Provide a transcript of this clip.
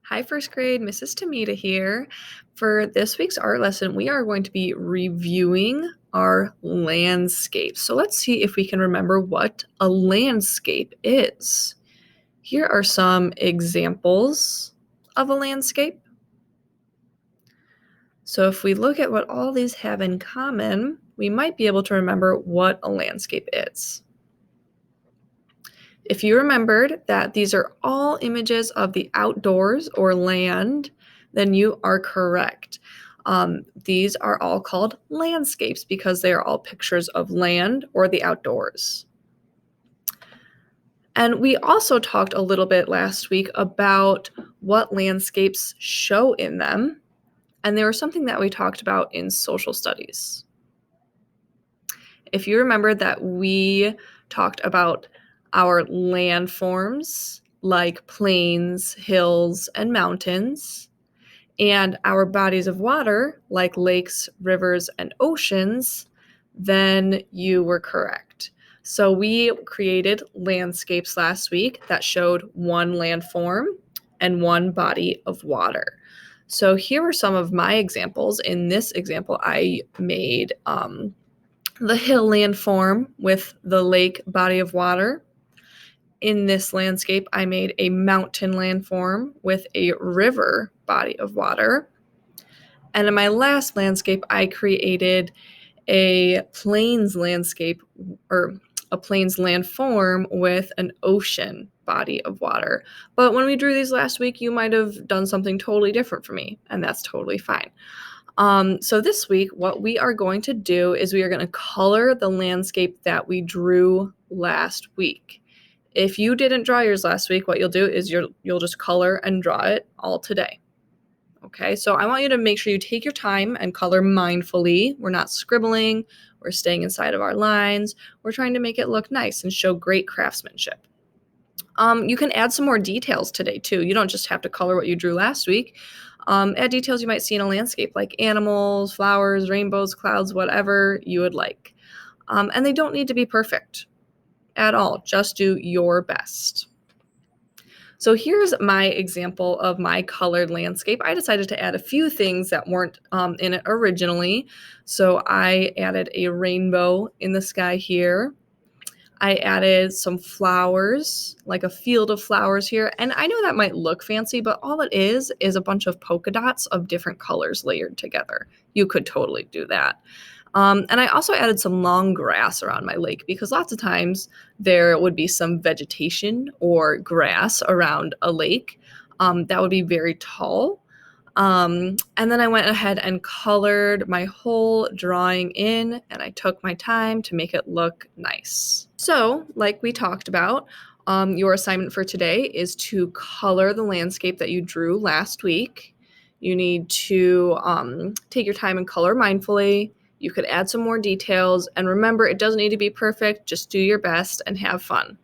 Hi, first grade. Mrs. Tamita here. For this week's art lesson, we are going to be reviewing our landscape. So let's see if we can remember what a landscape is. Here are some examples of a landscape. So if we look at what all these have in common, we might be able to remember what a landscape is. If you remembered that these are all images of the outdoors or land, then you are correct. These are all called landscapes because they are all pictures of land or the outdoors. And we also talked a little bit last week about what landscapes show in them. And there was something that we talked about in social studies. If you remember that we talked about our landforms like plains, hills, and mountains, and our bodies of water like lakes, rivers, and oceans, then you were correct. So we created landscapes last week that showed one landform and one body of water. So here are some of my examples. In this example, I made the hill landform with the lake body of water. In this landscape, I made a mountain landform with a river body of water. And in my last landscape, I created a plains landscape or a plains landform with an ocean body of water. But when we drew these last week, you might have done something totally different for me, and that's totally fine. So this week, what we are going to do is we are going to color the landscape that we drew last week. If you didn't draw yours last week, what you'll do is you'll just color and draw it all today. Okay, so I want you to make sure you take your time and color mindfully. We're not scribbling, we're staying inside of our lines. We're trying to make it look nice and show great craftsmanship. You can add some more details today too. You don't just have to color what you drew last week. Add details you might see in a landscape like animals, flowers, rainbows, clouds, whatever you would like. And they don't need to be perfect at all. Just do your best. So here's my example of my colored landscape. I decided to add a few things that weren't in it originally. So I added a rainbow in the sky here. I added some flowers, like a field of flowers here. And I know that might look fancy, but all it is a bunch of polka dots of different colors layered together. You could totally do that. And I also added some long grass around my lake because lots of times there would be some vegetation or grass around a lake that would be very tall. And then I went ahead and colored my whole drawing in, and I took my time to make it look nice. So, like we talked about, your assignment for today is to color the landscape that you drew last week. You need to take your time and color mindfully. You could add some more details, and remember, it doesn't need to be perfect. Just do your best and have fun.